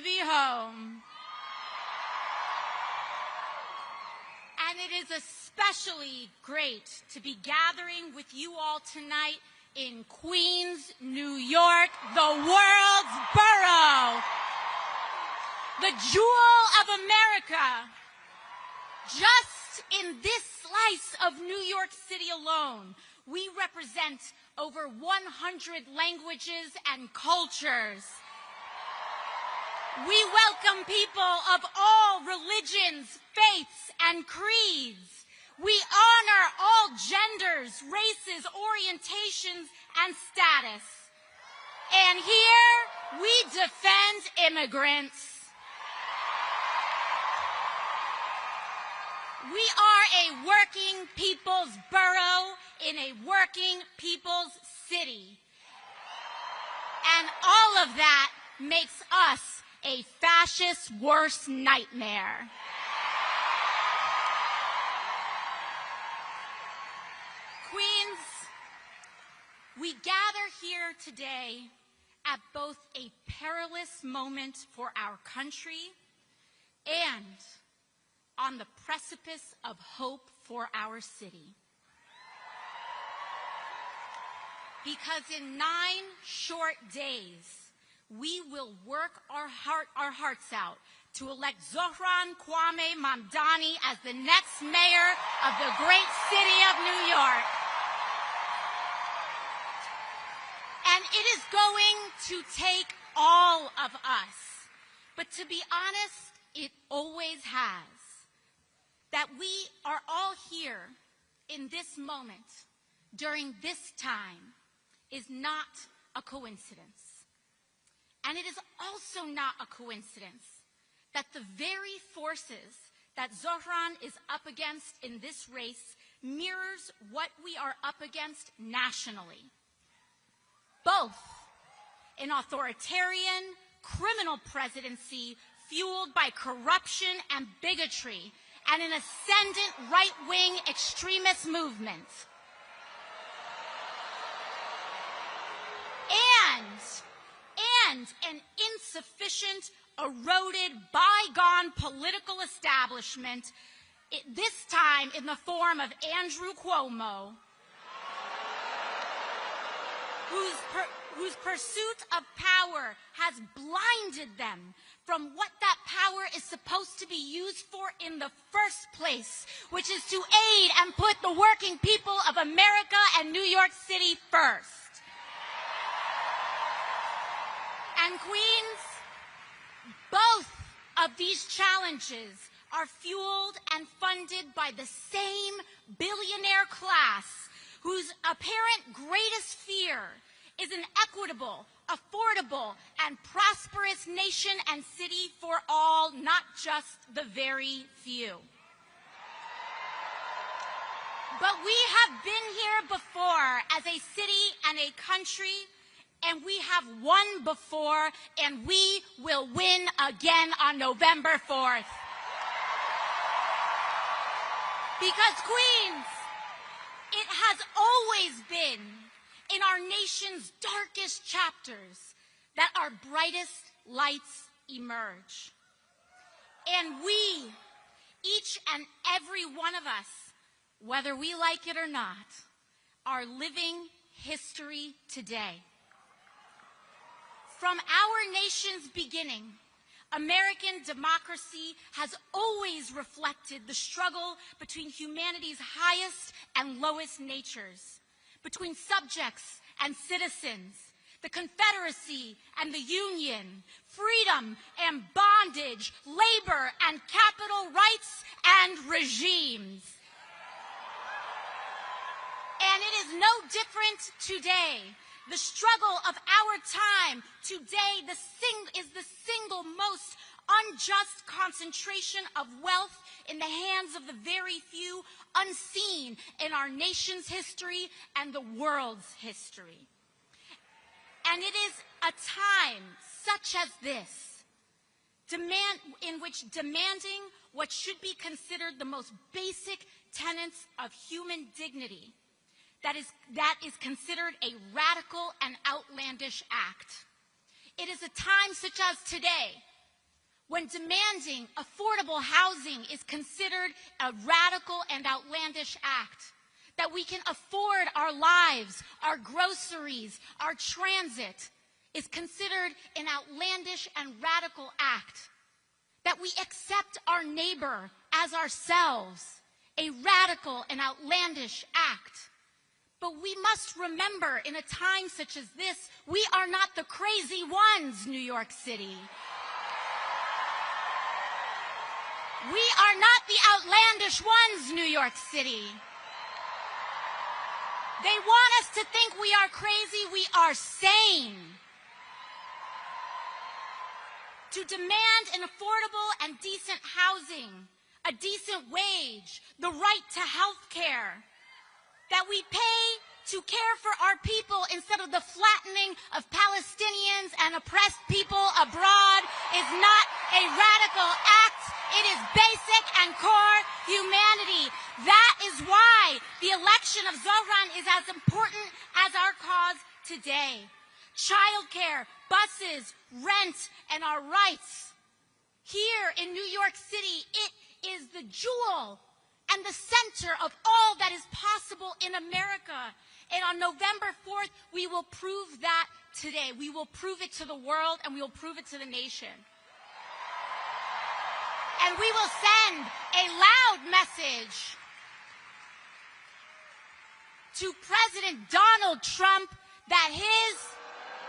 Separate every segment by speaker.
Speaker 1: be home. And it is especially great to be gathering with you all tonight in Queens, New York, the world's borough, the jewel of America. Just in this slice of New York City alone, we represent over 100 languages and cultures. We welcome people of all religions, faiths, and creeds. We honor all genders, races, orientations, and status. And here, we defend immigrants. We are a working people's borough in a working people's city. And all of that makes us a fascist's worst nightmare. Queens, we gather here today at both a perilous moment for our country and on the precipice of hope for our city. Because in 9 short days, we will work our hearts out to elect Zohran Mamdani as the next mayor of the great city of New York. And it is going to take all of us. But to be honest, it always has. That we are all here in this moment, during this time, is not a coincidence. And it is also not a coincidence that the very forces that Zohran is up against in this race mirrors what we are up against nationally. Both an authoritarian, criminal presidency fueled by corruption and bigotry, and an ascendant right-wing extremist movement. And an insufficient, eroded, bygone political establishment, this time in the form of Andrew Cuomo, whose pursuit of power has blinded them from what that power is supposed to be used for in the first place, which is to aid and put the working people of America and New York City first. And Queens, both of these challenges are fueled and funded by the same billionaire class whose apparent greatest fear is an equitable, affordable, and prosperous nation and city for all, not just the very few. But we have been here before as a city and a country, and we have won before, and we will win again on November 4th. Because Queens, it has always been in our nation's darkest chapters that our brightest lights emerge. And we, each and every one of us, whether we like it or not, are living history today. From our nation's beginning, American democracy has always reflected the struggle between humanity's highest and lowest natures, between subjects and citizens, the Confederacy and the Union, freedom and bondage, labor and capital rights and regimes. And it is no different today. The struggle of our time today is the single most unjust concentration of wealth in the hands of the very few, unseen in our nation's history and the world's history. And it is a time such as this, in which demanding what should be considered the most basic tenets of human dignity, that is considered a radical and outlandish act. It is a time such as today when demanding affordable housing is considered a radical and outlandish act, that we can afford our lives, our groceries, our transit, is considered an outlandish and radical act, that we accept our neighbor as ourselves, a radical and outlandish act. But we must remember, in a time such as this, we are not the crazy ones, New York City. We are not the outlandish ones, New York City. They want us to think we are crazy. We are sane. To demand an affordable and decent housing, a decent wage, the right to health care, that we pay to care for our people instead of the flattening of Palestinians and oppressed people abroad is not a radical act. It is basic and core humanity. That is why the election of Zohran is as important as our cause today. Childcare, buses, rent, and our rights. Here in New York City, it is the jewel and the center of all that is possible in America. And on November 4th, we will prove that today. We will prove it to the world, and we will prove it to the nation. And we will send a loud message to President Donald Trump that his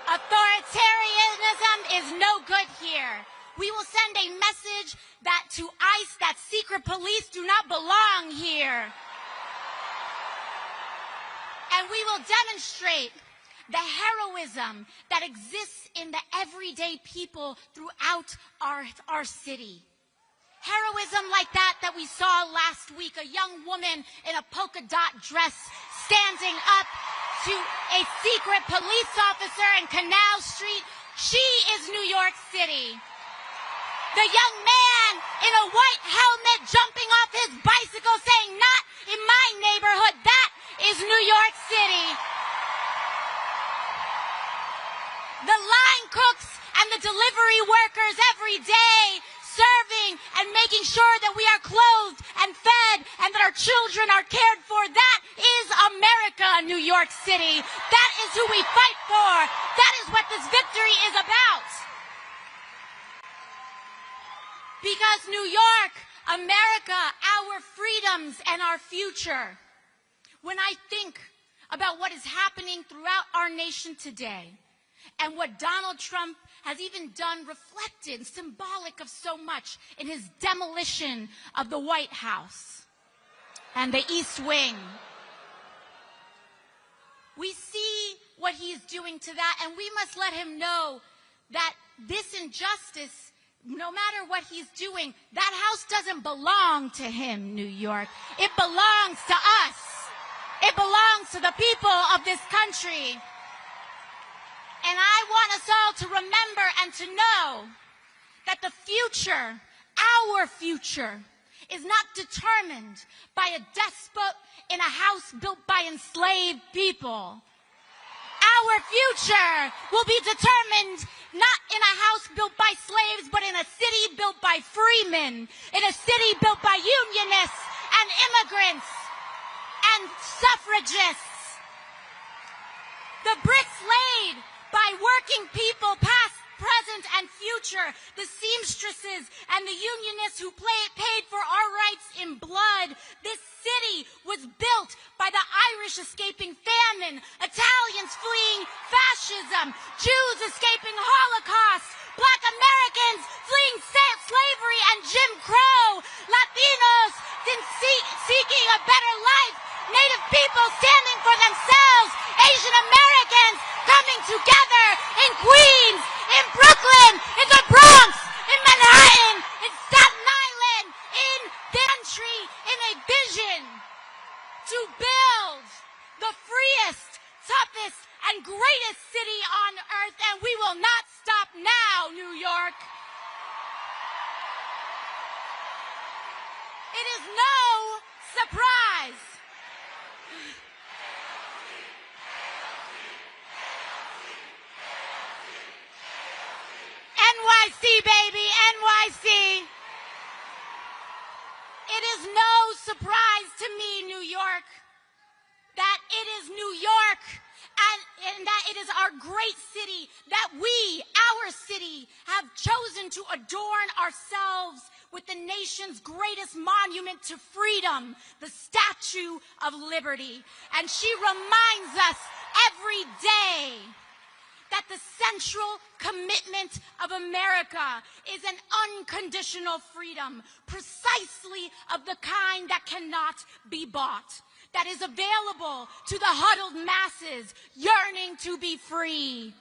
Speaker 1: authoritarianism is no good here. We will send a message that to ICE, that secret police do not belong here. And we will demonstrate the heroism that exists in the everyday people throughout our city. Heroism like that we saw last week, a young woman in a polka dot dress standing up to a secret police officer in Canal Street. She is New York City. The young man in a white helmet jumping off his bicycle saying, "Not in my neighborhood." That is New York City. The line cooks and the delivery workers every day serving and making sure that we are clothed and fed and that our children are cared for. That is America, New York City. That is who we fight for. That is what this victory is about. Because New York, America, our freedoms and our future. When I think about what is happening throughout our nation today and what Donald Trump has even done, reflected, symbolic of so much in his demolition of the White House and the East Wing, we see what he's doing to that, and we must let him know that this injustice, no matter what he's doing, that house doesn't belong to him, New York. It belongs to us. It belongs to the people of this country. And I want us all to remember and to know that the future, our future, is not determined by a despot in a house built by enslaved people. Our future will be determined not in a house built by slaves, but in a city built by freemen, in a city built by unionists and immigrants and suffragists. The bricks laid by working people, past, present, and future, the seamstresses and the unionists who paid for our rights in blood. This city was built by the Irish escaping famine, Italians fleeing fascism, Jews escaping Holocaust, Black Americans fleeing slavery and Jim Crow, Latinos seeking a better life, Native people standing for themselves, Asian Americans coming together in Queens, in Brooklyn, in the Bronx, in Manhattan, in Staten Island, in the country, in a vision to build the freest, toughest, and greatest city on earth, and we will not stop now, New York. It is no surprise. NYC, baby, NYC. surprise to me, New York, that it is New York and that it is our great city, that we, our city, have chosen to adorn ourselves with the nation's greatest monument to freedom, the Statue of Liberty. And she reminds us every day that the central commitment of America is an unconditional freedom, precisely of the kind that cannot be bought, that is available to the huddled masses yearning to be free.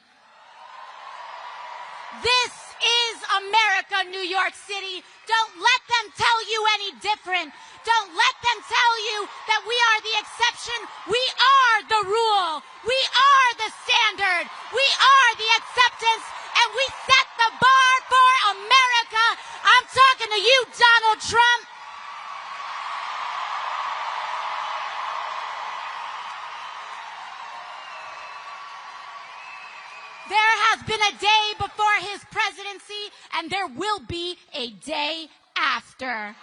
Speaker 1: This is America, New York City. Don't let them tell you any different. Don't let them tell you that we are the exception. We are the rule. We are the standard. We are the acceptance. And we set the bar for America. I'm talking to you, Donald Trump. There has been a day before his presidency, and there will be a day after.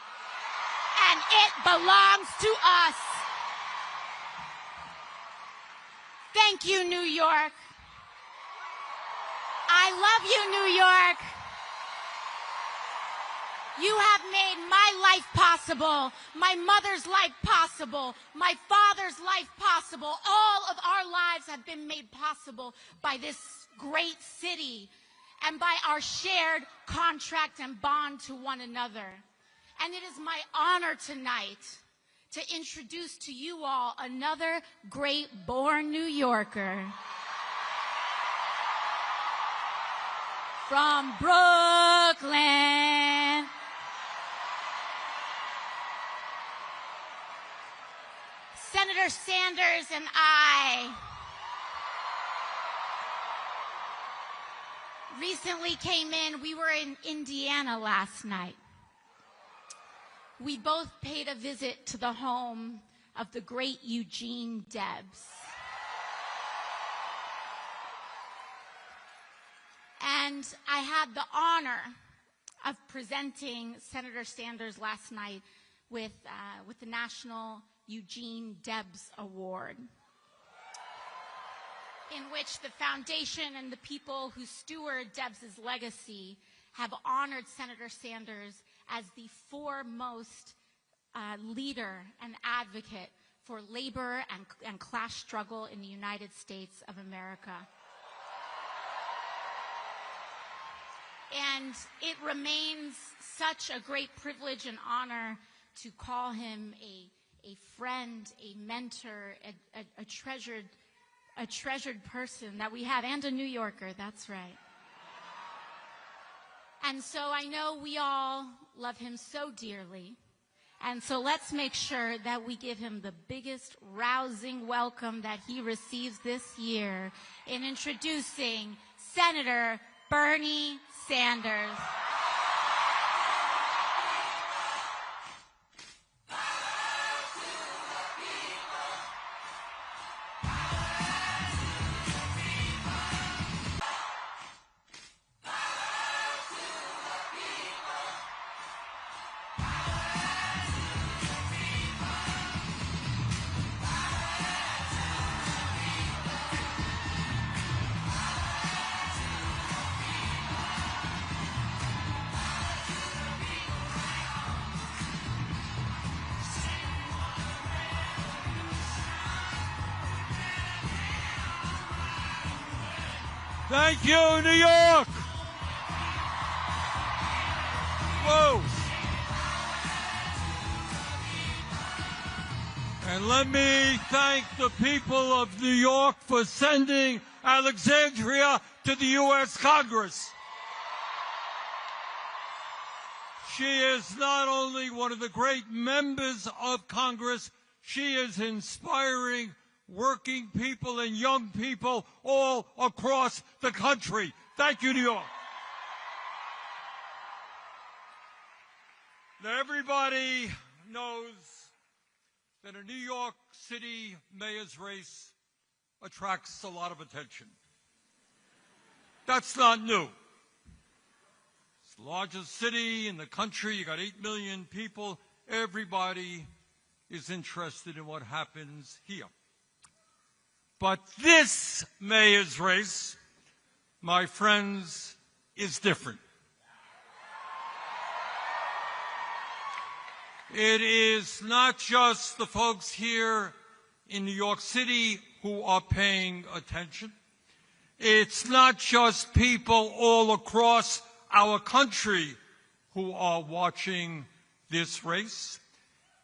Speaker 1: And it belongs to us. Thank you, New York. I love you, New York. You have made my life possible, my mother's life possible, my father's life possible. All of our lives have been made possible by this great city and by our shared contract and bond to one another. And it is my honor tonight to introduce to you all another great-born New Yorker. From Brooklyn. Senator Sanders and I recently came in. We were in Indiana last night. We both paid a visit to the home of the great Eugene Debs. And I had the honor of presenting Senator Sanders last night with the National Eugene Debs Award, in which the foundation and the people who steward Debs's legacy have honored Senator Sanders as the foremost leader and advocate for labor and class struggle in the United States of America. And it remains such a great privilege and honor to call him a friend, a mentor, a treasured person that we have, and a New Yorker, that's right. And so I know we all love him so dearly. And so let's make sure that we give him the biggest rousing welcome that he receives this year in introducing Senator Bernie Sanders.
Speaker 2: Thank you, New York! Whoa! And let me thank the people of New York for sending Alexandria to the U.S. Congress. She is not only one of the great members of Congress, she is inspiring working people and young people all across the country. Thank you, New York. Now, everybody knows that a New York City mayor's race attracts a lot of attention. That's not new. It's the largest city in the country. You got 8 million people. Everybody is interested in what happens here. But this mayor's race, my friends, is different. It is not just the folks here in New York City who are paying attention. It's not just people all across our country who are watching this race.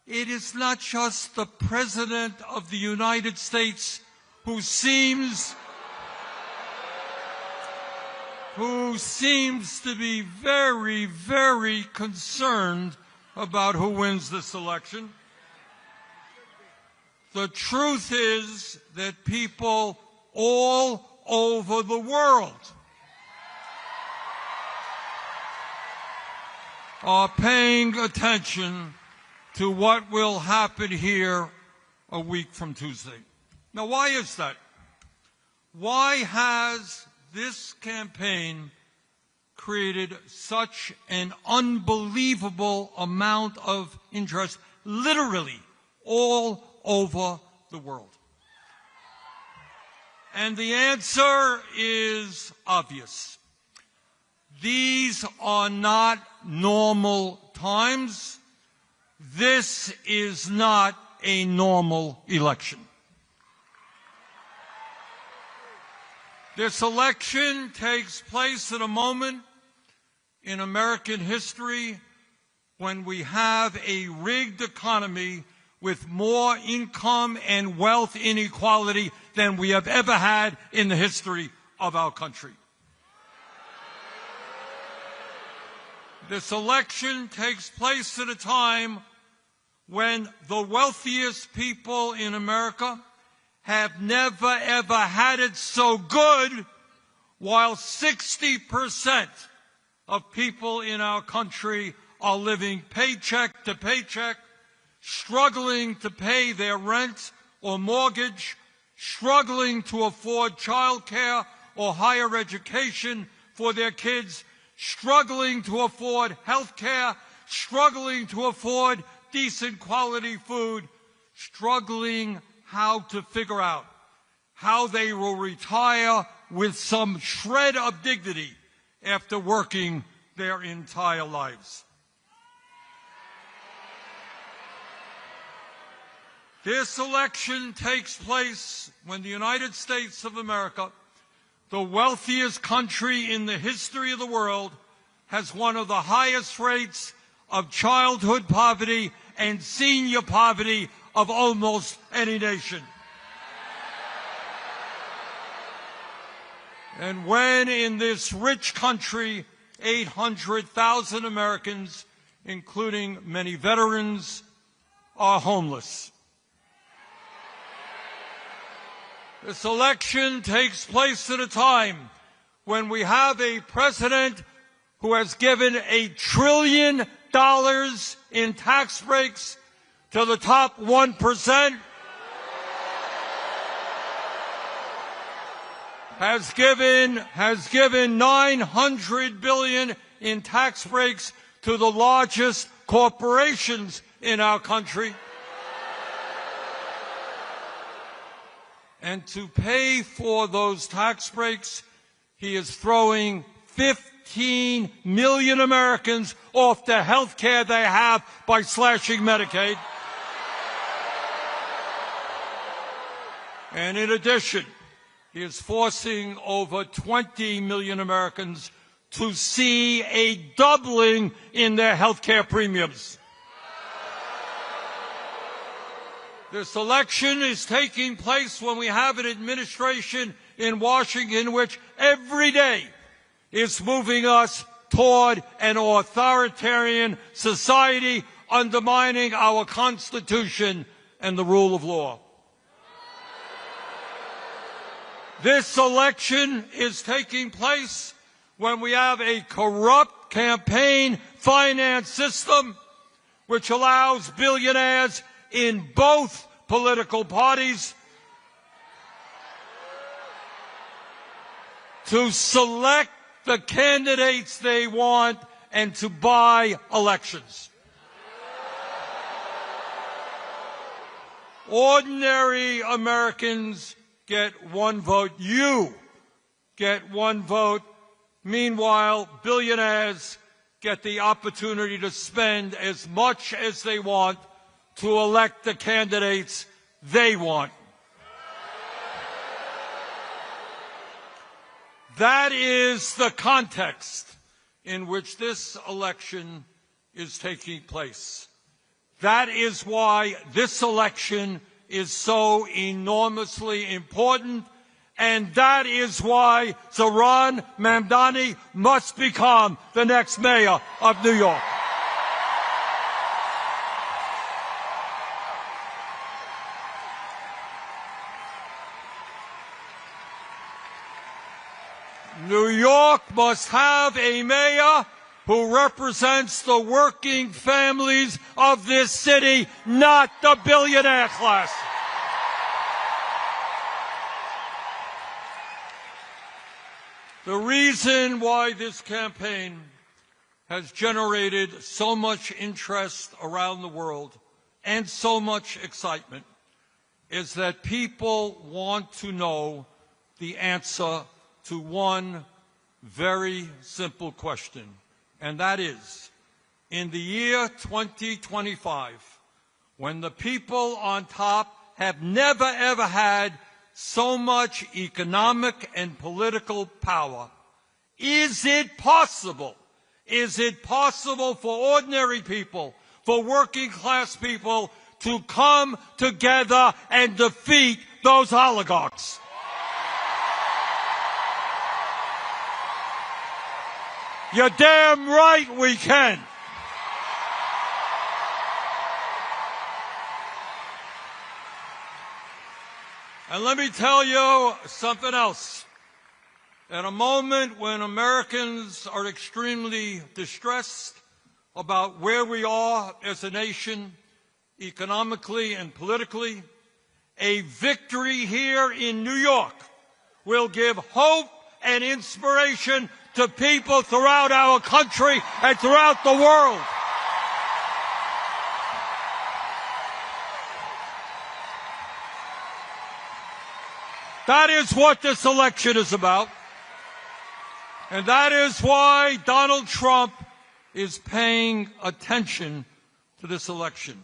Speaker 2: It is not just the President of the United States who seems to be very, very concerned about who wins this election. The truth is that people all over the world are paying attention to what will happen here a week from Tuesday. Now, why is that? Why has this campaign created such an unbelievable amount of interest, literally all over the world? And the answer is obvious. These are not normal times. This is not a normal election. This election takes place at a moment in American history when we have a rigged economy with more income and wealth inequality than we have ever had in the history of our country. This election takes place at a time when the wealthiest people in America have never, ever had it so good, while 60% of people in our country are living paycheck to paycheck, struggling to pay their rent or mortgage, struggling to afford child care or higher education for their kids, struggling to afford health care, struggling to afford decent quality food, struggling how to figure out how they will retire with some shred of dignity after working their entire lives. This election takes place when the United States of America, the wealthiest country in the history of the world, has one of the highest rates of childhood poverty and senior poverty of almost any nation. And when in this rich country, 800,000 Americans, including many veterans, are homeless. This election takes place at a time when we have a president who has given $1 trillion in tax breaks to the top 1%, has given $900 billion in tax breaks to the largest corporations in our country. And to pay for those tax breaks, he is throwing 15 million Americans off the health care they have by slashing Medicaid. And in addition, he is forcing over 20 million Americans to see a doubling in their health care premiums. This election is taking place when we have an administration in Washington which every day is moving us toward an authoritarian society, undermining our Constitution and the rule of law. This election is taking place when we have a corrupt campaign finance system which allows billionaires in both political parties to select the candidates they want and to buy elections. Ordinary Americans get one vote. You get one vote. Meanwhile, billionaires get the opportunity to spend as much as they want to elect the candidates they want. That is the context in which this election is taking place. That is why this election is so enormously important, and that is why Zohran Mamdani must become the next mayor of New York. New York must have a mayor who represents the working families of this city, not the billionaire class. The reason why this campaign has generated so much interest around the world and so much excitement is that people want to know the answer to one very simple question, and that is, in the year 2025, when the people on top have never ever had so much economic and political power, is it possible for ordinary people, for working class people to come together and defeat those oligarchs? You're damn right we can. And let me tell you something else. At a moment when Americans are extremely distressed about where we are as a nation, economically and politically, a victory here in New York will give hope and inspiration to people throughout our country and throughout the world. That is what this election is about. And that is why Donald Trump is paying attention to this election.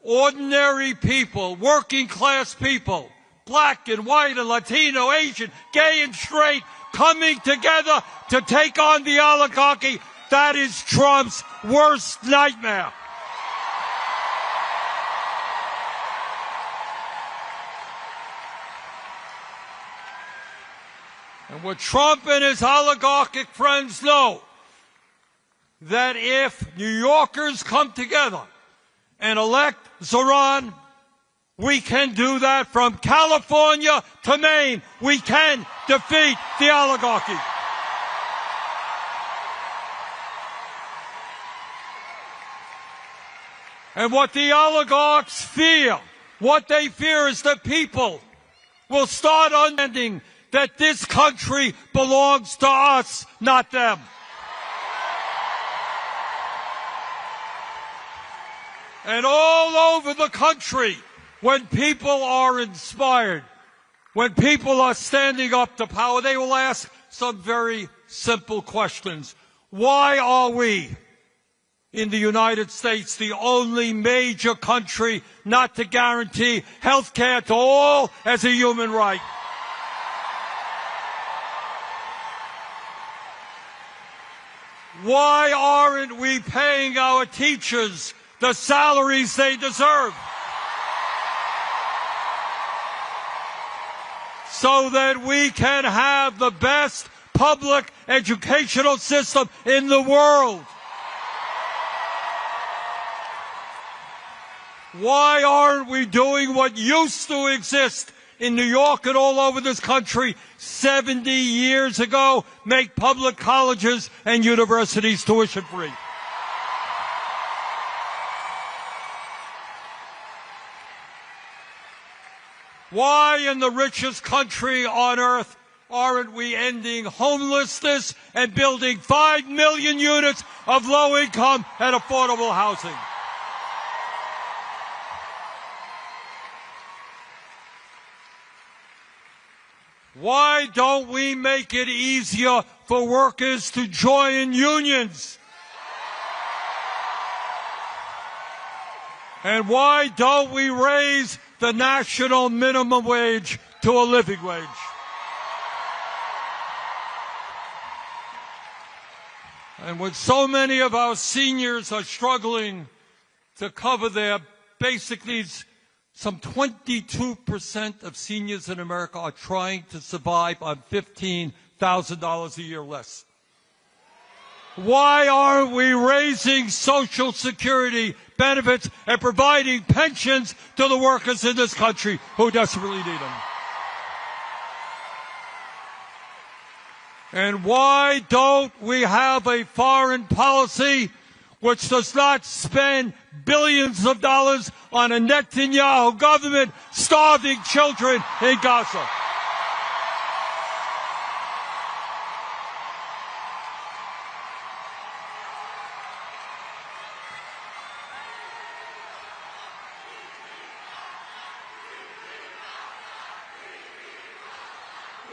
Speaker 2: Ordinary people, working class people, black and white and Latino, Asian, gay and straight, coming together to take on the oligarchy, that is Trump's worst nightmare. And what Trump and his oligarchic friends know, that if New Yorkers come together and elect Zohran, we can do that from California to Maine. We can defeat the oligarchy. And what the oligarchs fear, what they fear is that people will start understanding that this country belongs to us, not them. And all over the country, when people are inspired, when people are standing up to power, they will ask some very simple questions. Why are we in the United States the only major country not to guarantee health care to all as a human right? Why aren't we paying our teachers the salaries they deserve? So that we can have the best public educational system in the world. Why aren't we doing what used to exist in New York and all over this country 70 years ago, make public colleges and universities tuition free? Why in the richest country on earth aren't we ending homelessness and building 5 million units of low-income and affordable housing? Why don't we make it easier for workers to join unions? And why don't we raise the national minimum wage to a living wage? And when so many of our seniors are struggling to cover their basic needs, some 22% of seniors in America are trying to survive on $15,000 a year less. Why aren't we raising Social Security benefits and providing pensions to the workers in this country who desperately need them? And why don't we have a foreign policy which does not spend billions of dollars on a Netanyahu government starving children in Gaza?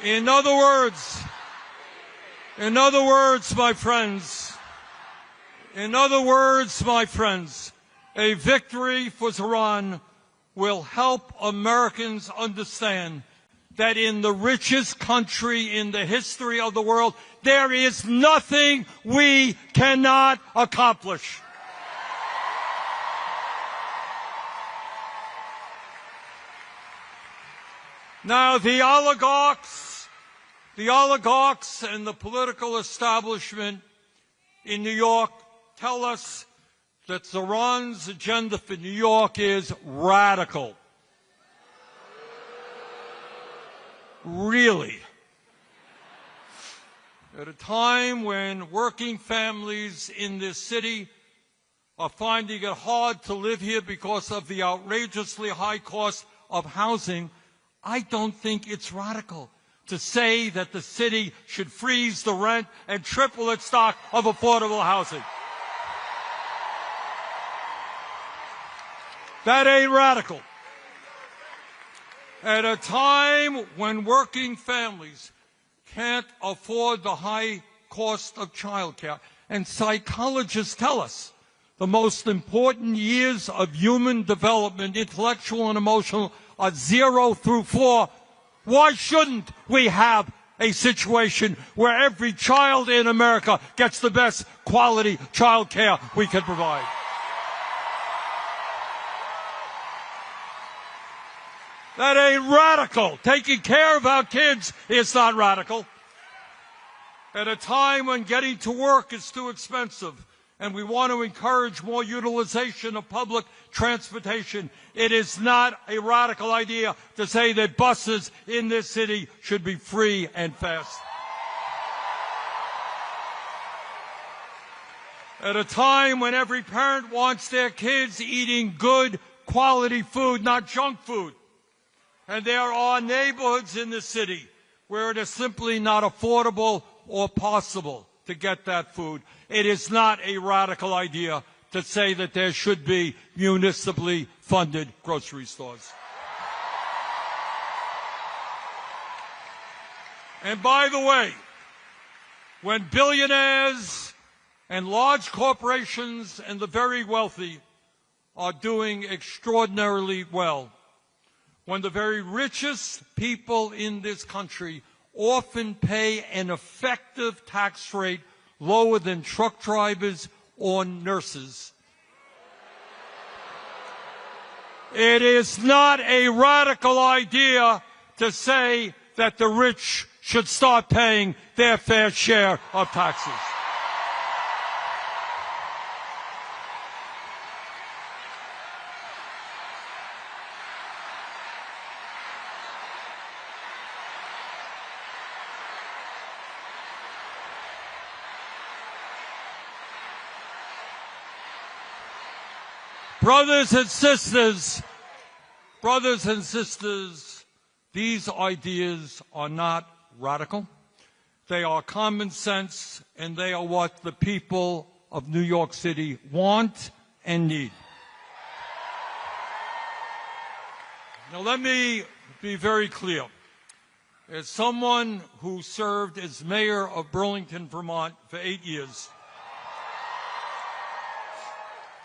Speaker 2: In other words, my friends, a victory for Zohran will help Americans understand that in the richest country in the history of the world, there is nothing we cannot accomplish. Now, the oligarchs and the political establishment in New York tell us that Zohran's agenda for New York is radical. Really? At a time when working families in this city are finding it hard to live here because of the outrageously high cost of housing, I don't think it's radical to say that the city should freeze the rent and triple its stock of affordable housing. That ain't radical. At a time when working families can't afford the high cost of childcare, and psychologists tell us the most important years of human development, intellectual and emotional, are 0 through 4, why shouldn't we have a situation where every child in America gets the best quality child care we can provide? That ain't radical. Taking care of our kids is not radical. At a time when getting to work is too expensive and we want to encourage more utilization of public transportation, it is not a radical idea to say that buses in this city should be free and fast. At a time when every parent wants their kids eating good quality food, not junk food, and there are neighborhoods in the city where it is simply not affordable or possible to get that food, it is not a radical idea to say that there should be municipally funded grocery stores. And by the way, when billionaires and large corporations and the very wealthy are doing extraordinarily well, when the very richest people in this country often pay an effective tax rate lower than truck drivers or nurses, it is not a radical idea to say that the rich should start paying their fair share of taxes. Brothers and sisters, these ideas are not radical. They are common sense, and they are what the people of New York City want and need. Now, let me be very clear. As someone who served as mayor of Burlington, Vermont for 8 years,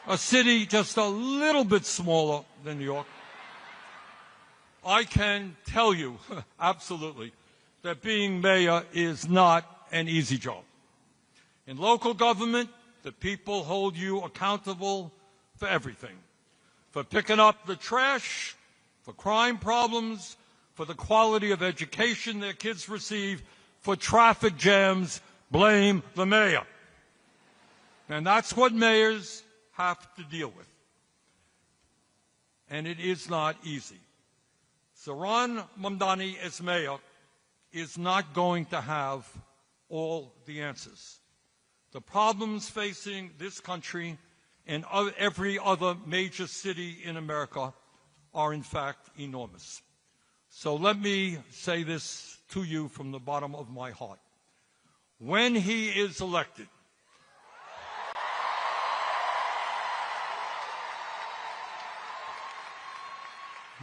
Speaker 2: a city just a little bit smaller than New York, I can tell you absolutely that being mayor is not an easy job. In local government, the people hold you accountable for everything, for picking up the trash, for crime problems, for the quality of education their kids receive, for traffic jams. Blame the mayor. And that's what mayors have to deal with. And it is not easy. Zohran Mamdani as mayor is not going to have all the answers. The problems facing this country and every other major city in America are in fact enormous. So let me say this to you from the bottom of my heart. When he is elected,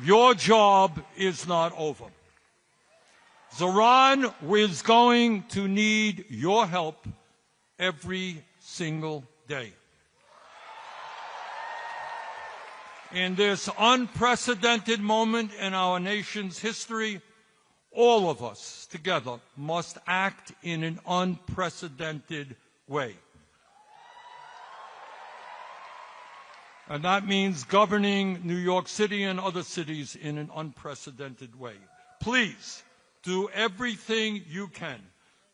Speaker 2: your job is not over. Zohran is going to need your help every single day. In this unprecedented moment in our nation's history, all of us together must act in an unprecedented way. And that means governing New York City and other cities in an unprecedented way. Please do everything you can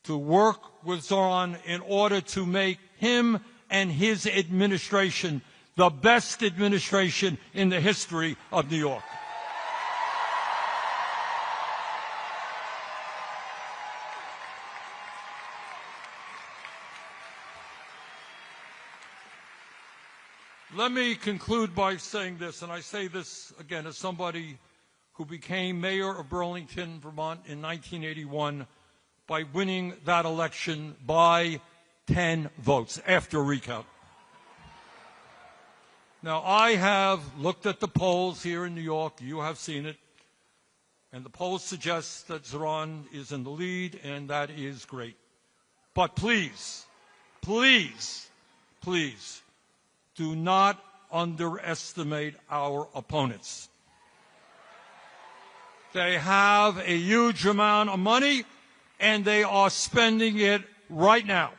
Speaker 2: to work with Zohran in order to make him and his administration the best administration in the history of New York. Let me conclude by saying this, and I say this again as somebody who became mayor of Burlington, Vermont in 1981 by winning that election by 10 votes after a recount. Now, I have looked at the polls here in New York. You have seen it. And the polls suggest that Zohran is in the lead, and that is great. But please, please, please, do not underestimate our opponents. They have a huge amount of money, and they are spending it right now.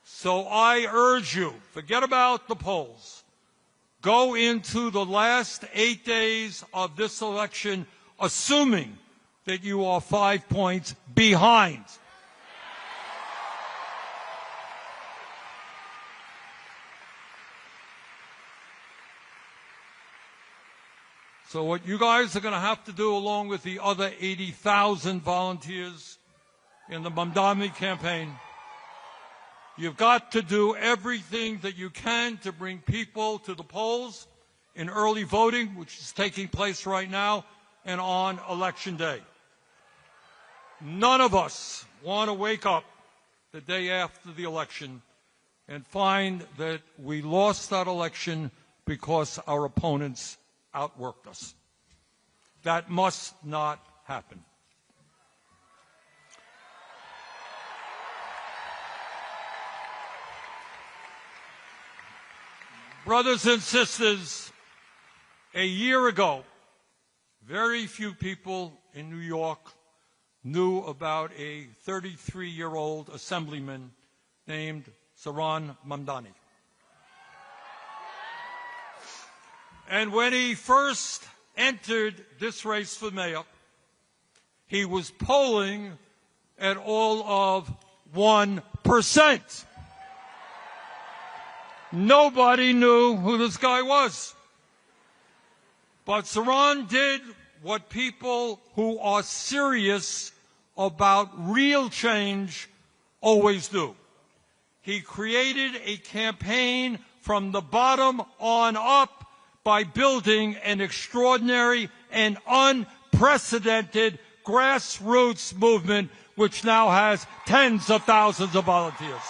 Speaker 2: So I urge you, forget about the polls. Go into the last 8 days of this election assuming that you are 5 points behind. So what you guys are going to have to do, along with the other 80,000 volunteers in the Mamdani campaign, you've got to do everything that you can to bring people to the polls in early voting, which is taking place right now, and on Election Day. None of us want to wake up the day after the election and find that we lost that election because our opponents outworked us. That must not happen. Brothers and sisters, a year ago, very few people in New York knew about a 33-year-old assemblyman named Zohran Mamdani. And when he first entered this race for mayor, he was polling at all of 1%. Nobody knew who this guy was. But Zohran did what people who are serious about real change always do. He created a campaign from the bottom on up by building an extraordinary and unprecedented grassroots movement which now has tens of thousands of volunteers.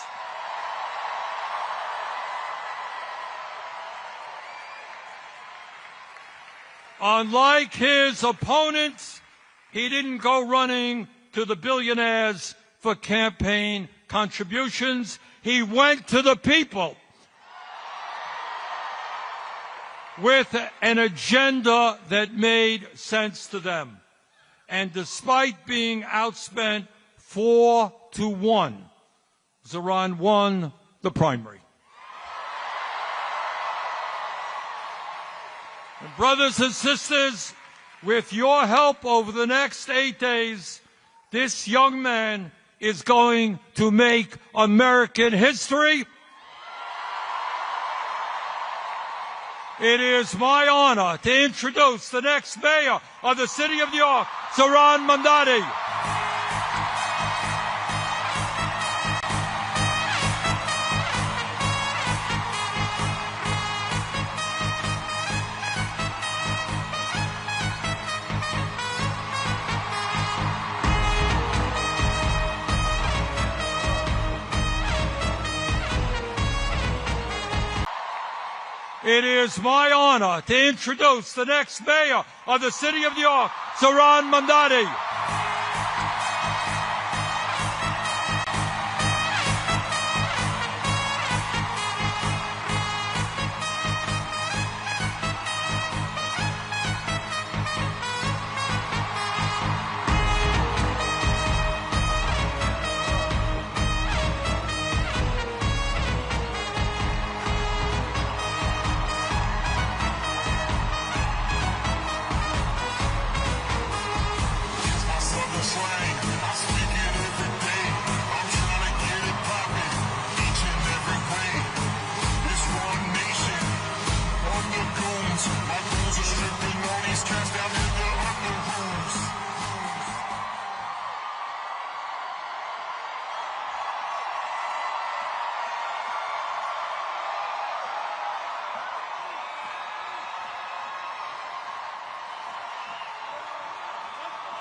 Speaker 2: Unlike his opponents, He didn't go running to the billionaires for campaign contributions. He went to the people with an agenda that made sense to them. And despite being outspent 4-1, Zohran won the primary. And brothers and sisters, with your help over the next 8 days, this young man is going to make American history. It is my honor to introduce the next mayor of the city of New York, Zohran Mamdani. It is my honor to introduce the next mayor of the city of New York, Zohran Mamdani.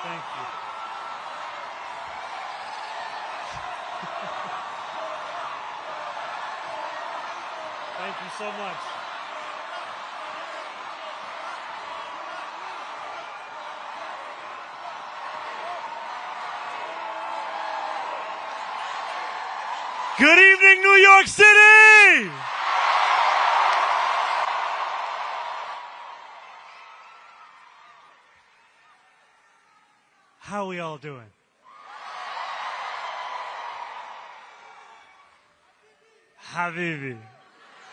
Speaker 3: Thank you. Thank you so much. Good evening, New York City! How are we all doing? Habibi,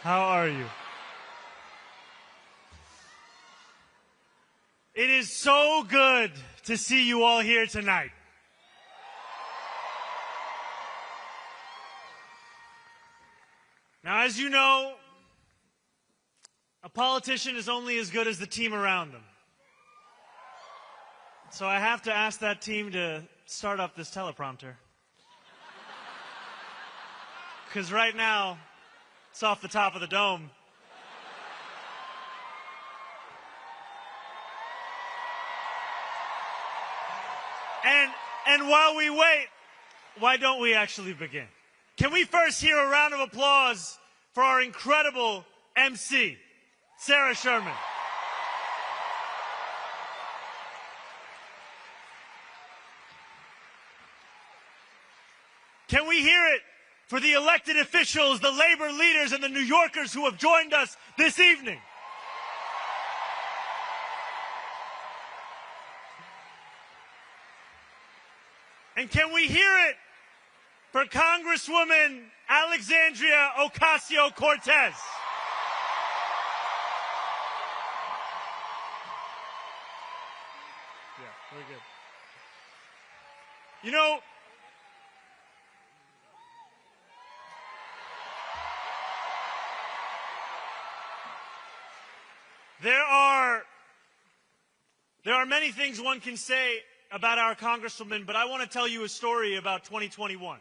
Speaker 3: how are you? It is so good to see you all here tonight. Now, as you know, a politician is only as good as the team around them. So I have to ask that team to start up this teleprompter. Because right now, it's off the top of the dome. And while we wait, why don't we actually begin? Can we first hear a round of applause for our incredible MC, Sarah Sherman? Can we hear it for the elected officials, the labor leaders, and the New Yorkers who have joined us this evening? And can we hear it for Congresswoman Alexandria Ocasio-Cortez? Yeah, very good. You know, there are many things one can say about our Congresswoman, but I want to tell you a story about 2021.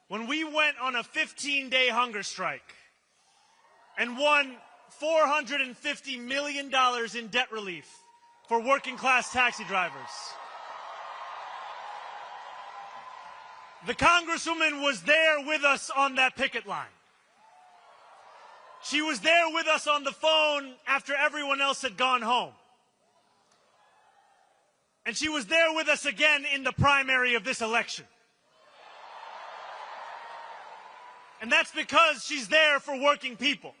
Speaker 3: When we went on a 15-day hunger strike and won $450 million in debt relief for working-class taxi drivers, the Congresswoman was there with us on that picket line. She was there with us on the phone after everyone else had gone home. And she was there with us again in the primary of this election. And that's because she's there for working people.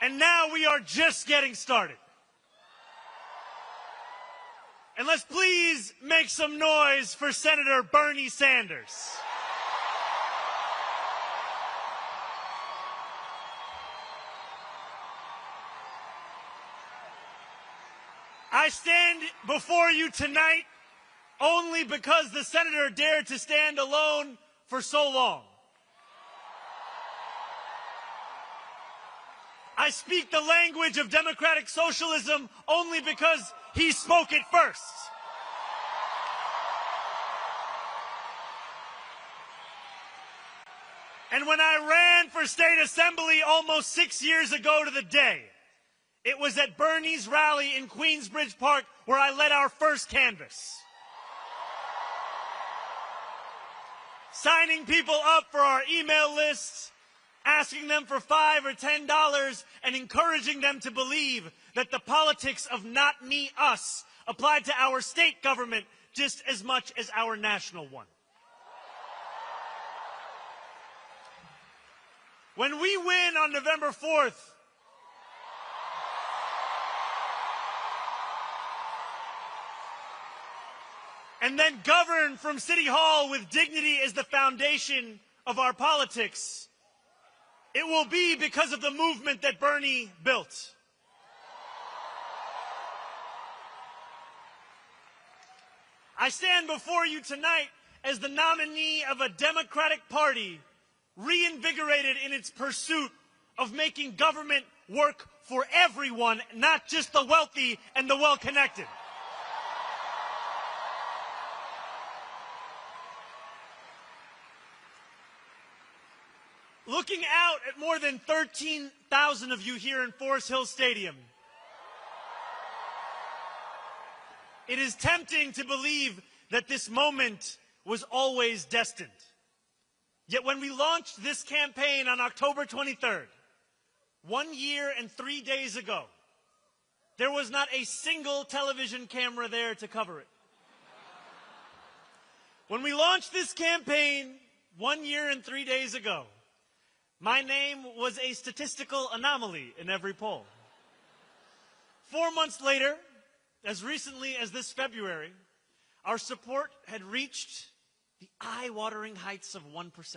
Speaker 3: And now we are just getting started. And let's please make some noise for Senator Bernie Sanders. I stand before you tonight only because the senator dared to stand alone for so long. I speak the language of democratic socialism only because he spoke it first. And when I ran for state assembly almost 6 years ago to the day, it was at Bernie's rally in Queensbridge Park where I led our first canvass. Signing people up for our email lists, asking them for $5 or $10, and encouraging them to believe that the politics of not me, us applied to our state government just as much as our national one. When we win on November 4th, and then govern from City Hall with dignity as the foundation of our politics, it will be because of the movement that Bernie built. I stand before you tonight as the nominee of a Democratic Party reinvigorated in its pursuit of making government work for everyone, not just the wealthy and the well-connected. Looking out at more than 13,000 of you here in Forest Hill Stadium, it is tempting to believe that this moment was always destined. Yet when we launched this campaign on October 23rd, 1 year and 3 days ago, there was not a single television camera there to cover it. When we launched this campaign 1 year and 3 days ago, my name was a statistical anomaly in every poll. 4 months later, as recently as this February, our support had reached the eye-watering heights of 1%.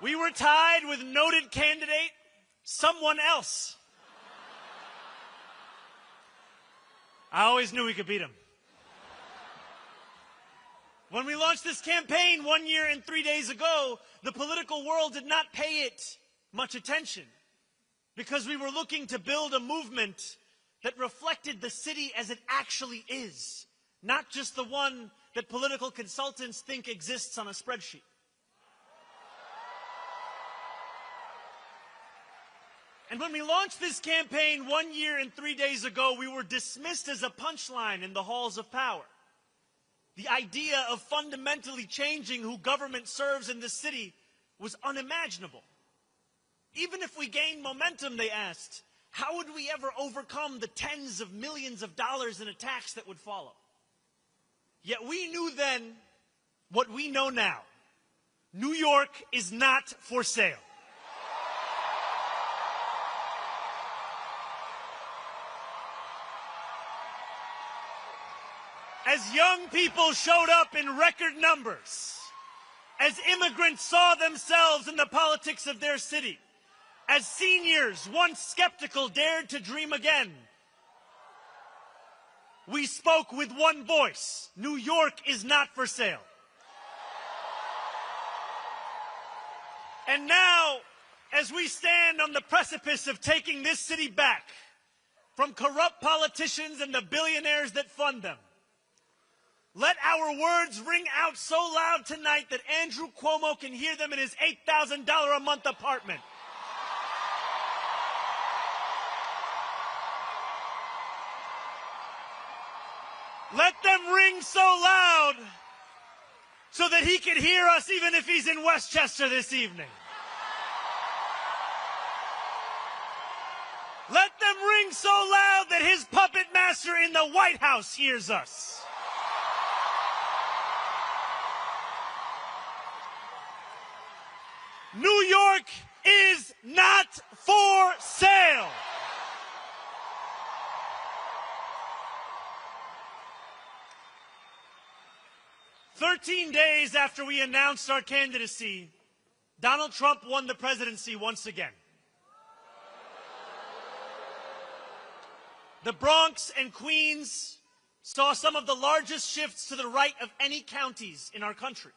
Speaker 3: We were tied with noted candidate, someone else. I always knew we could beat him. When we launched this campaign 1 year and 3 days ago, the political world did not pay it much attention because we were looking to build a movement that reflected the city as it actually is, not just the one that political consultants think exists on a spreadsheet. And when we launched this campaign 1 year and 3 days ago, we were dismissed as a punchline in the halls of power. The idea of fundamentally changing who government serves in this city was unimaginable. Even if we gained momentum, they asked, how would we ever overcome the tens of millions of dollars in attacks that would follow? Yet we knew then what we know now. New York is not for sale. As young people showed up in record numbers, as immigrants saw themselves in the politics of their city, as seniors, once skeptical, dared to dream again, we spoke with one voice. New York is not for sale. And now, as we stand on the precipice of taking this city back from corrupt politicians and the billionaires that fund them, let our words ring out so loud tonight that Andrew Cuomo can hear them in his $8,000 a month apartment. Let them ring so loud so that he can hear us even if he's in Westchester this evening. Let them ring screaming so loud that his puppet master in the White House hears us. New York is not for sale. "13 days after we announced our candidacy, Donald Trump won the presidency once again. The Bronx and Queens saw some of the largest shifts to the right of any counties in our country.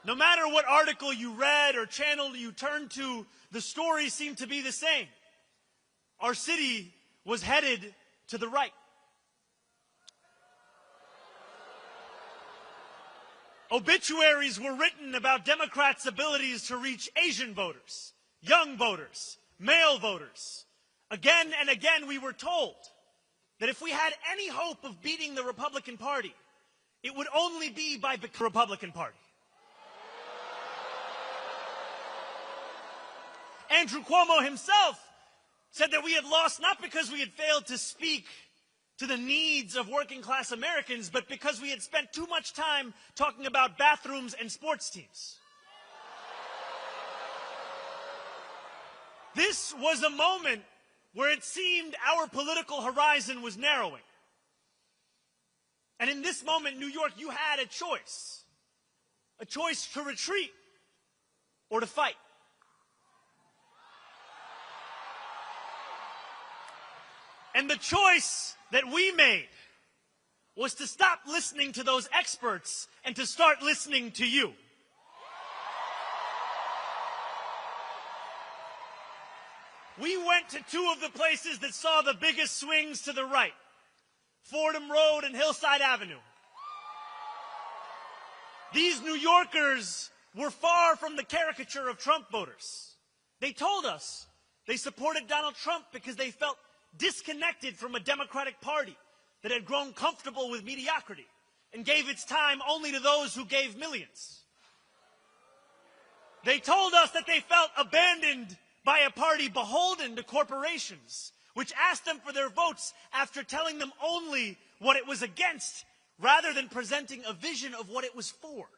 Speaker 3: No matter what article you read or channel you turned to, the stories seemed to be the same. Our city was headed to the right. Obituaries were written about Democrats' abilities to reach Asian voters, young voters, male voters. Again and again, we were told that if we had any hope of beating the Republican Party, it would only be by the Republican Party. Andrew Cuomo himself said that we had lost not because we had failed to speak to the needs of working-class Americans, but because we had spent too much time talking about bathrooms and sports teams. This was a moment where it seemed our political horizon was narrowing. And in this moment, New York, you had a choice to retreat or to fight. And the choice that we made was to stop listening to those experts and to start listening to you. We went to two of the places that saw the biggest swings to the right, Fordham Road and Hillside Avenue. These New Yorkers were far from the caricature of Trump voters. They told us they supported Donald Trump because they felt disconnected from a Democratic Party that had grown comfortable with mediocrity and gave its time only to those who gave millions. They told us that they felt abandoned by a party beholden to corporations, which asked them for their votes after telling them only what it was against, rather than presenting a vision of what it was for.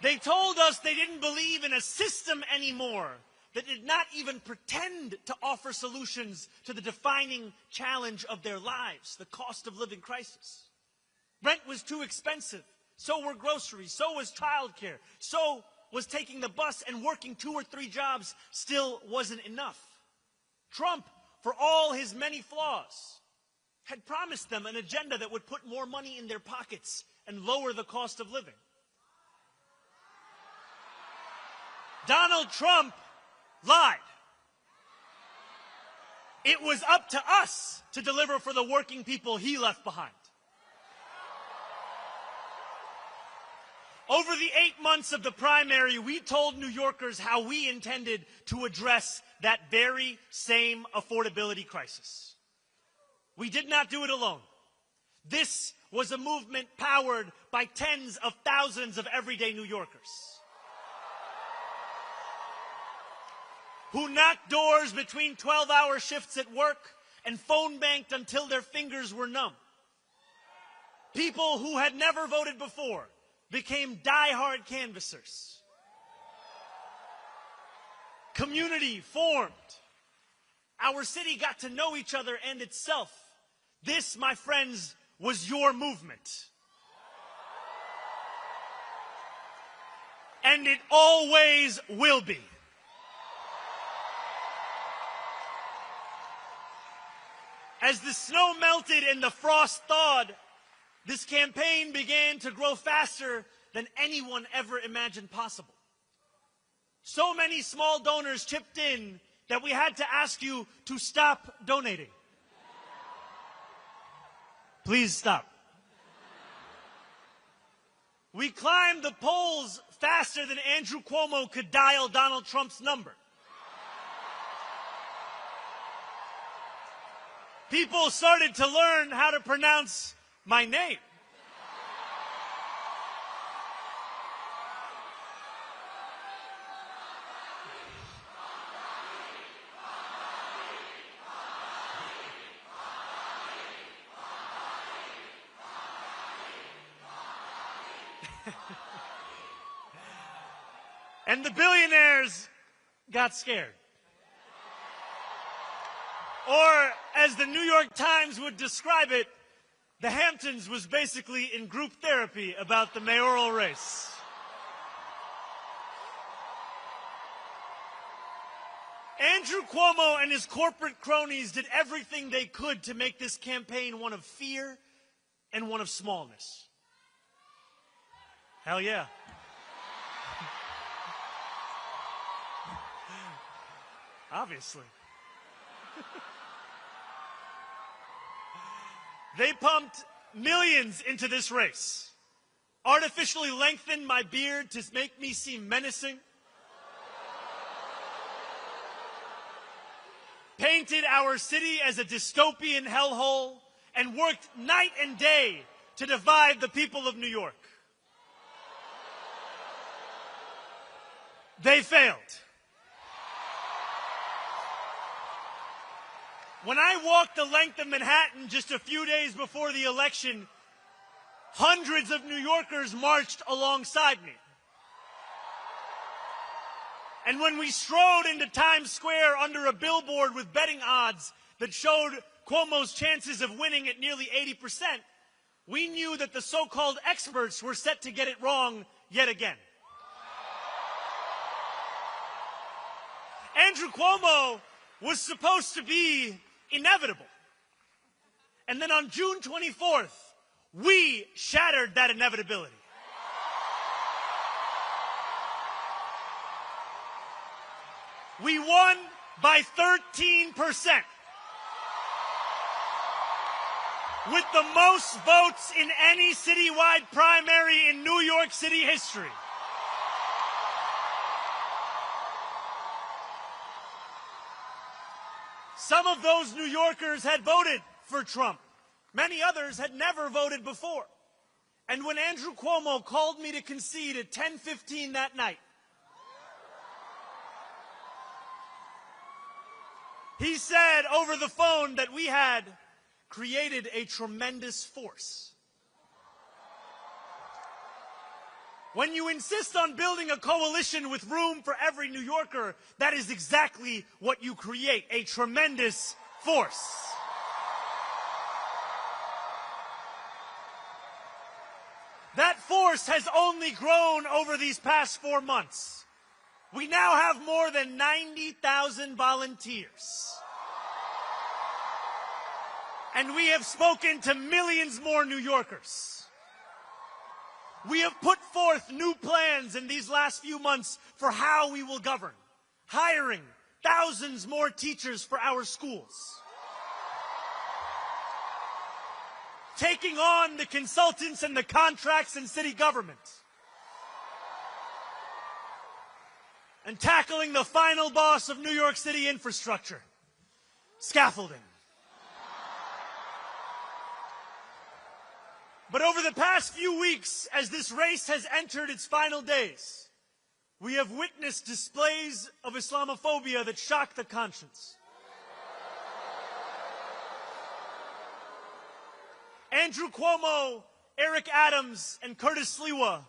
Speaker 3: They told us they didn't believe in a system anymore that did not even pretend to offer solutions to the defining challenge of their lives, the cost of living crisis. Rent was too expensive, so were groceries, so was childcare, so was taking the bus, and working 2 or 3 jobs still wasn't enough. Trump, for all his many flaws, had promised them an agenda that would put more money in their pockets and lower the cost of living. Donald Trump lied. It was up to us to deliver for the working people he left behind. Over the 8 months of the primary, we told New Yorkers how we intended to address that very same affordability crisis. We did not do it alone. This was a movement powered by tens of thousands of everyday New Yorkers who knocked doors between 12-hour shifts at work and phone banked until their fingers were numb. People who had never voted before became die-hard canvassers. Community formed. Our city got to know each other and itself. This, my friends, was your movement. And it always will be. As the snow melted and the frost thawed, this campaign began to grow faster than anyone ever imagined possible. So many small donors chipped in that we had to ask you to stop donating. Please stop. We climbed the polls faster than Andrew Cuomo could dial Donald Trump's number. People started to learn how to pronounce my name. And the billionaires got scared. Or, as the New York Times would describe it, the Hamptons was basically in group therapy about the mayoral race. Andrew Cuomo and his corporate cronies did everything they could to make this campaign one of fear and one of smallness. Hell yeah. Obviously. They pumped millions into this race, artificially lengthened my beard to make me seem menacing, painted our city as a dystopian hellhole, and worked night and day to divide the people of New York. They failed. When I walked the length of Manhattan just a few days before the election, hundreds of New Yorkers marched alongside me. And when we strode into Times Square under a billboard with betting odds that showed Cuomo's chances of winning at nearly 80%, we knew that the so-called experts were set to get it wrong yet again. Andrew Cuomo was supposed to be inevitable. And then on June 24th, we shattered that inevitability. We won by 13%, with the most votes in any citywide primary in New York City history. Some of those New Yorkers had voted for Trump. Many others had never voted before. And when Andrew Cuomo called me to concede at 10:15 that night, he said over the phone that we had created a tremendous force. When you insist on building a coalition with room for every New Yorker, that is exactly what you create, a tremendous force. That force has only grown over these past 4 months. We now have more than 90,000 volunteers. And we have spoken to millions more New Yorkers. We have put forth new plans in these last few months for how we will govern, hiring thousands more teachers for our schools, taking on the consultants and the contracts in city government, and tackling the final boss of New York City infrastructure, scaffolding. But over the past few weeks, as this race has entered its final days, we have witnessed displays of Islamophobia that shock the conscience. Andrew Cuomo, Eric Adams, and Curtis Sliwa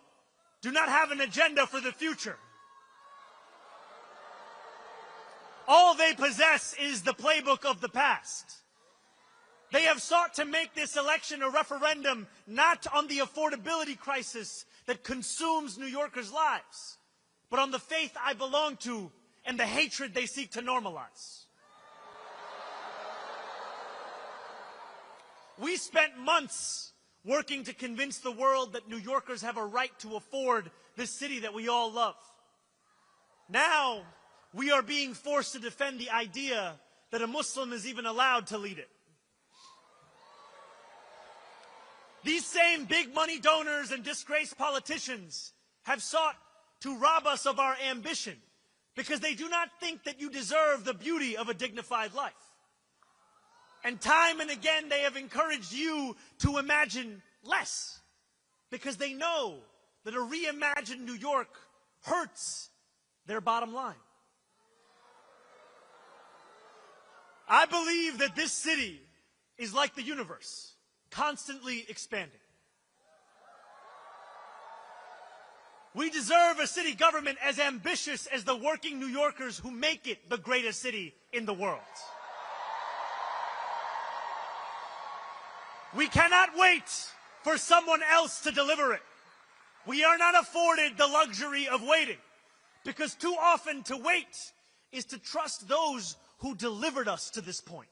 Speaker 3: do not have an agenda for the future. All they possess is the playbook of the past. They have sought to make this election a referendum not on the affordability crisis that consumes New Yorkers' lives, but on the faith I belong to and the hatred they seek to normalize. We spent months working to convince the world that New Yorkers have a right to afford this city that we all love. Now, we are being forced to defend the idea that a Muslim is even allowed to lead it. These same big money donors and disgraced politicians have sought to rob us of our ambition because they do not think that you deserve the beauty of a dignified life. And time and again, they have encouraged you to imagine less because they know that a reimagined New York hurts their bottom line. I believe that this city is like the universe, constantly expanding. We deserve a city government as ambitious as the working New Yorkers who make it the greatest city in the world. We cannot wait for someone else to deliver it. We are not afforded the luxury of waiting, because too often to wait is to trust those who delivered us to this point.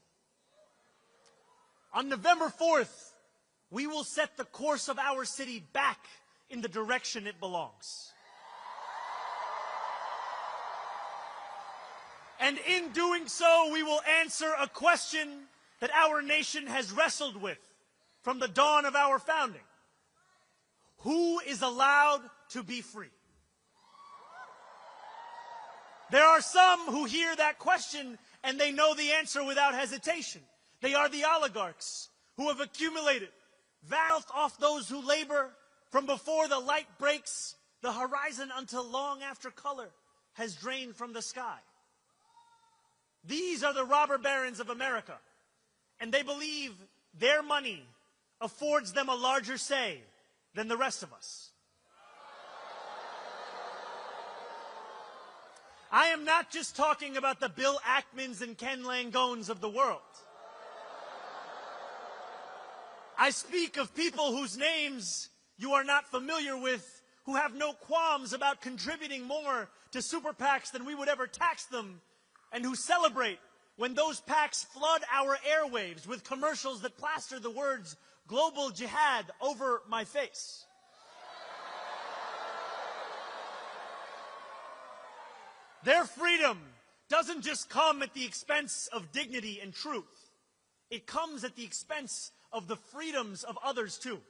Speaker 3: On November 4th, we will set the course of our city back in the direction it belongs. And in doing so, we will answer a question that our nation has wrestled with from the dawn of our founding. Who is allowed to be free? There are some who hear that question and they know the answer without hesitation. They are the oligarchs who have accumulated wealth off those who labor from before the light breaks the horizon until long after color has drained from the sky. These are the robber barons of America, and they believe their money affords them a larger say than the rest of us. I am not just talking about the Bill Ackmans and Ken Langones of the world. I speak of people whose names you are not familiar with, who have no qualms about contributing more to super PACs than we would ever tax them, and who celebrate when those PACs flood our airwaves with commercials that plaster the words "global jihad" over my face. Their freedom doesn't just come at the expense of dignity and truth. It comes at the expense of the freedoms of others too.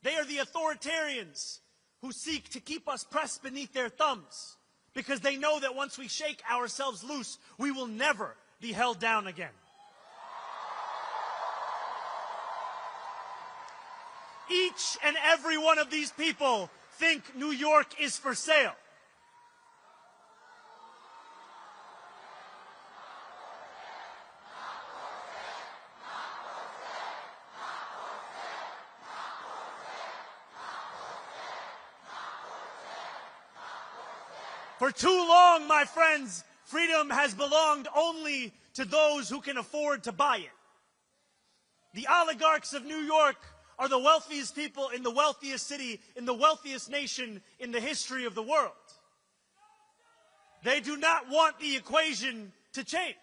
Speaker 3: They are the authoritarians who seek to keep us pressed beneath their thumbs because they know that once we shake ourselves loose, we will never be held down again. Each and every one of these people think New York is for sale. For too long, my friends, freedom has belonged only to those who can afford to buy it. The oligarchs of New York are the wealthiest people in the wealthiest city, in the wealthiest nation in the history of the world. They do not want the equation to change.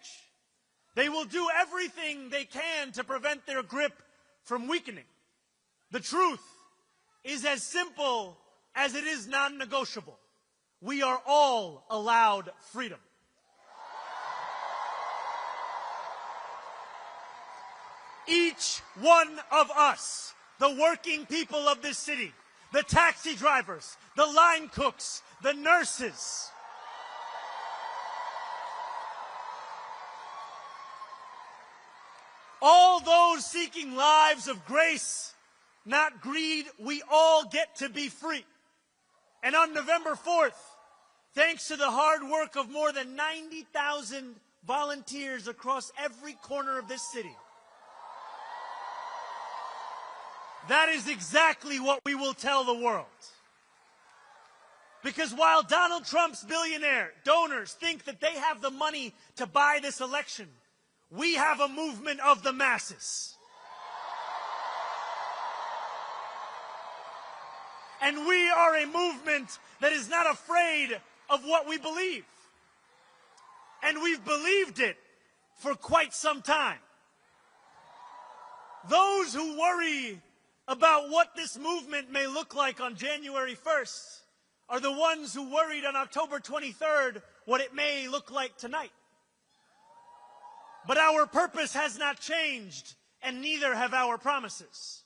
Speaker 3: They will do everything they can to prevent their grip from weakening. The truth is as simple as it is non-negotiable. We are all allowed freedom. Each one of us, the working people of this city, the taxi drivers, the line cooks, the nurses, all those seeking lives of grace, not greed, we all get to be free. And on November 4th, thanks to the hard work of more than 90,000 volunteers across every corner of this city, that is exactly what we will tell the world. Because while Donald Trump's billionaire donors think that they have the money to buy this election, we have a movement of the masses. And we are a movement that is not afraid of what we believe. And we've believed it for quite some time. Those who worry about what this movement may look like on January 1st are the ones who worried on October 23rd what it may look like tonight. But our purpose has not changed, and neither have our promises.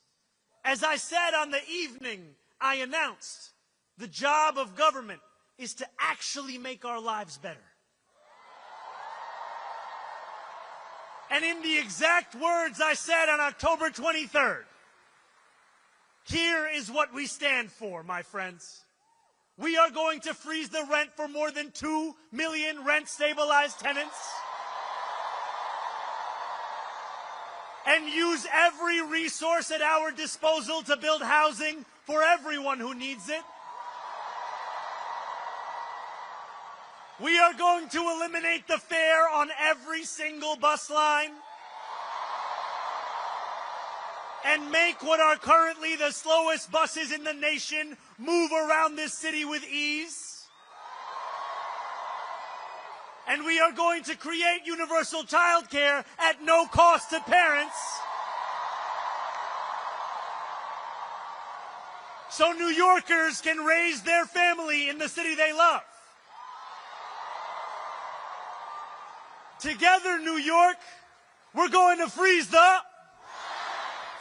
Speaker 3: As I said on the evening I announced, the job of government is to actually make our lives better. And in the exact words I said on October 23rd, here is what we stand for, my friends. We are going to freeze the rent for more than 2 million rent-stabilized tenants and use every resource at our disposal to build housing for everyone who needs it. We are going to eliminate the fare on every single bus line and make what are currently the slowest buses in the nation move around this city with ease. And we are going to create universal child care at no cost to parents, so New Yorkers can raise their family in the city they love. Together, New York, we're going to freeze the.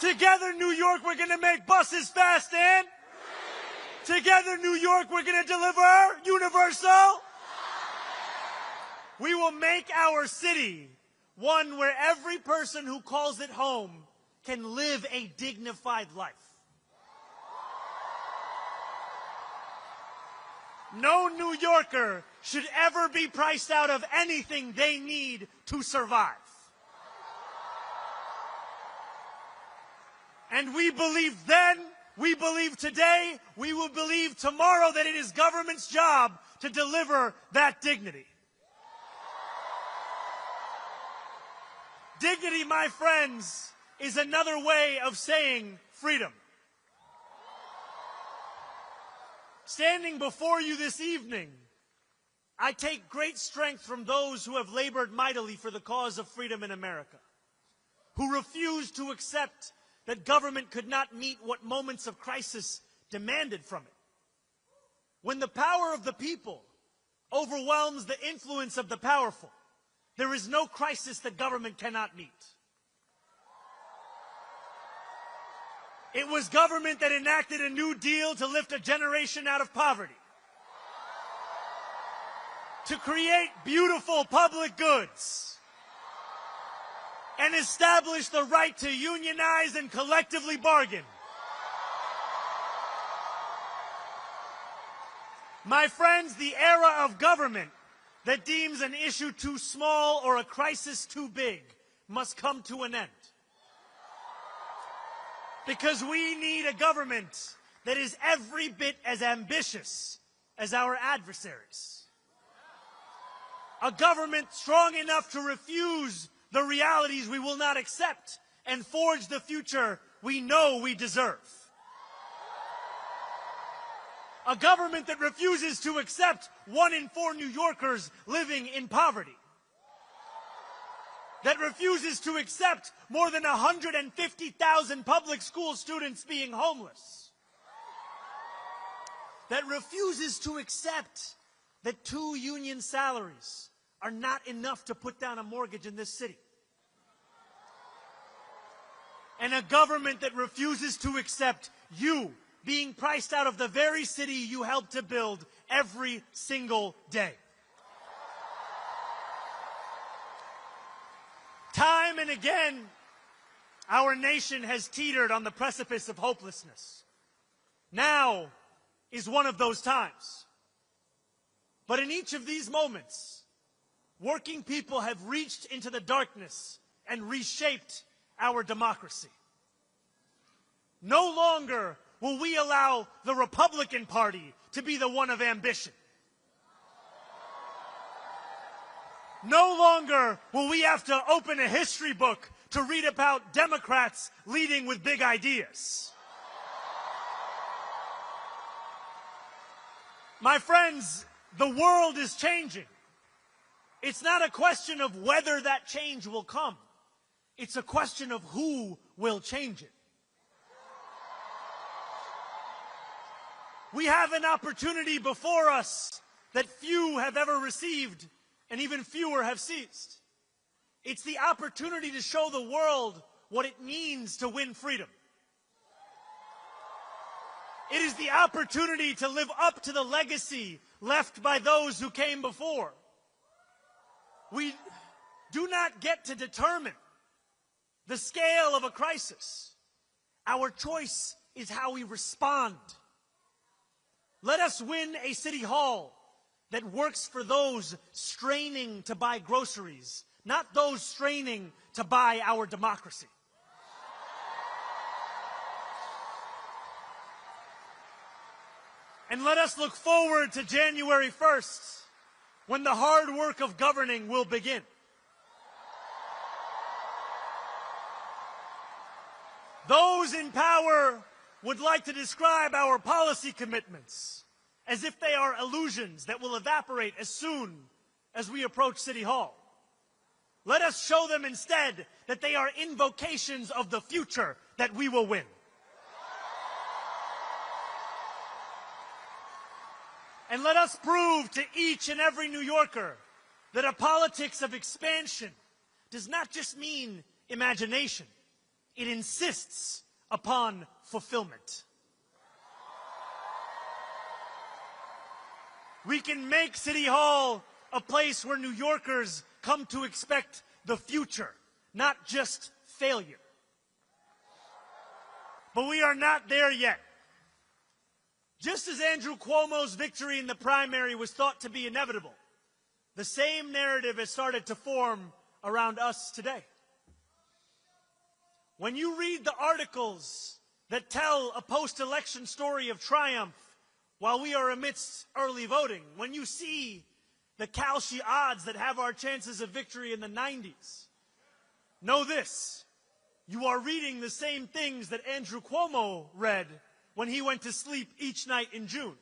Speaker 3: Together, New York, we're going to make buses fast and. Together, New York, we're going to deliver universal. We will make our city one where every person who calls it home can live a dignified life. No New Yorker should ever be priced out of anything they need to survive. And we believe then, we believe today, we will believe tomorrow that it is government's job to deliver that dignity. Dignity, my friends, is another way of saying freedom. Standing before you this evening, I take great strength from those who have labored mightily for the cause of freedom in America, who refused to accept that government could not meet what moments of crisis demanded from it. When the power of the people overwhelms the influence of the powerful, there is no crisis that government cannot meet. It was government that enacted a New Deal to lift a generation out of poverty, to create beautiful public goods, and establish the right to unionize and collectively bargain. My friends, the era of government that deems an issue too small or a crisis too big must come to an end. Because we need a government that is every bit as ambitious as our adversaries. A government strong enough to refuse the realities we will not accept and forge the future we know we deserve. A government that refuses to accept 1 in 4 New Yorkers living in poverty. That refuses to accept more than 150,000 public school students being homeless. That refuses to accept that 2 union salaries are not enough to put down a mortgage in this city. And a government that refuses to accept you being priced out of the very city you helped to build every single day. Time and again, our nation has teetered on the precipice of hopelessness. Now is one of those times. But in each of these moments, working people have reached into the darkness and reshaped our democracy. No longer will we allow the Republican Party to be the one of ambition. No longer will we have to open a history book to read about Democrats leading with big ideas. My friends, the world is changing. It's not a question of whether that change will come. It's a question of who will change it. We have an opportunity before us that few have ever received and even fewer have seized. It's the opportunity to show the world what it means to win freedom. It is the opportunity to live up to the legacy left by those who came before. We do not get to determine the scale of a crisis. Our choice is how we respond. Let us win a city hall that works for those straining to buy groceries, not those straining to buy our democracy. And let us look forward to January 1st, when the hard work of governing will begin. Those in power would like to describe our policy commitments as if they are illusions that will evaporate as soon as we approach City Hall. Let us show them instead that they are invocations of the future that we will win. And let us prove to each and every New Yorker that a politics of expansion does not just mean imagination. It insists upon fulfillment. We can make City Hall a place where New Yorkers come to expect the future, not just failure. But we are not there yet. Just as Andrew Cuomo's victory in the primary was thought to be inevitable, the same narrative has started to form around us today. When you read the articles that tell a post-election story of triumph while we are amidst early voting, when you see the Kalshi odds that have our chances of victory in the 90s, know this: you are reading the same things that Andrew Cuomo read when he went to sleep each night in June,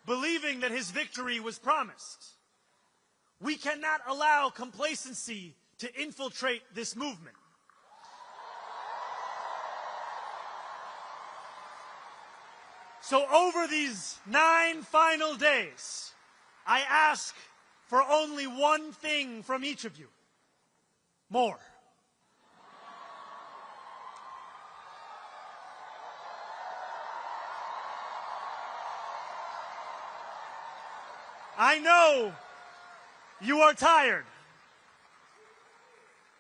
Speaker 3: believing that his victory was promised. We cannot allow complacency to infiltrate this movement. So over these 9 final days, I ask for only one thing from each of you: more. I know you are tired,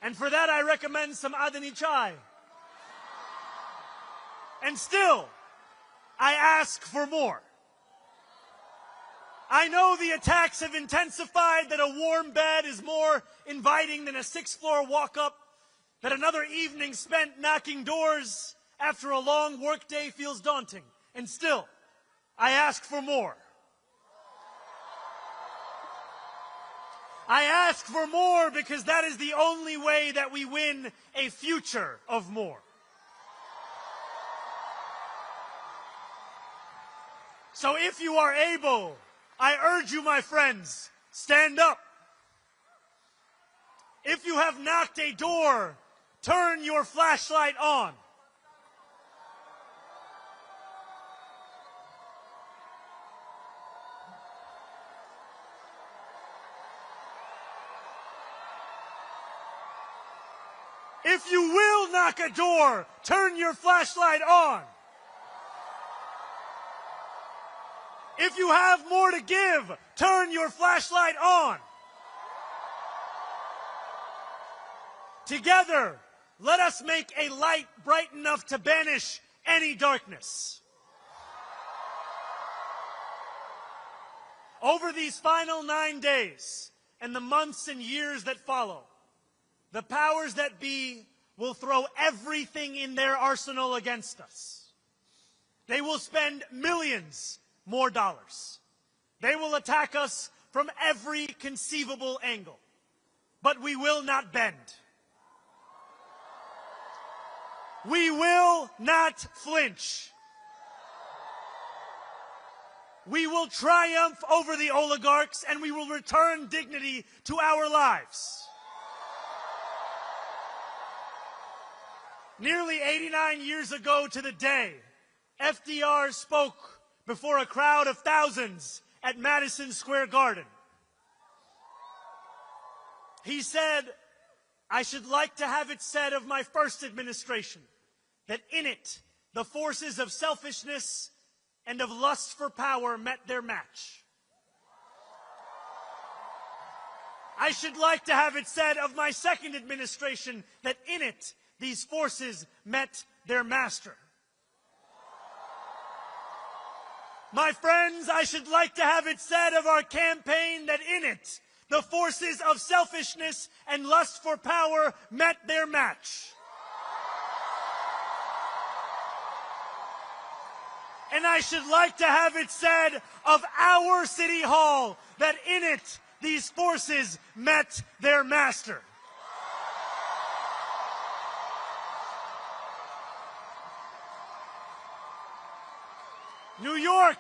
Speaker 3: and for that I recommend some Adani chai. And still, I ask for more. I know the attacks have intensified, that a warm bed is more inviting than a 6th-floor walk-up, that another evening spent knocking doors after a long workday feels daunting. And still, I ask for more. I ask for more because that is the only way that we win a future of more. So if you are able, I urge you, my friends, stand up. If you have knocked a door, turn your flashlight on. If you will knock a door, turn your flashlight on. If you have more to give, turn your flashlight on. Together, let us make a light bright enough to banish any darkness. Over these final 9 days and the months and years that follow, the powers that be will throw everything in their arsenal against us. They will spend millions more dollars. They will attack us from every conceivable angle. But we will not bend. We will not flinch. We will triumph over the oligarchs, and we will return dignity to our lives. Nearly 89 years ago to the day, FDR spoke before a crowd of thousands at Madison Square Garden. He said, "I should like to have it said of my first administration that in it the forces of selfishness and of lust for power met their match. I should like to have it said of my second administration that in it these forces met their master. My friends, I should like to have it said of our campaign that in it, the forces of selfishness and lust for power met their match. And I should like to have it said of our City Hall that in it, these forces met their master. New York,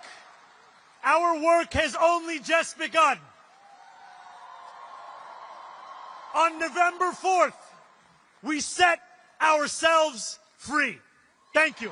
Speaker 3: our work has only just begun. On November 4th, we set ourselves free. Thank you.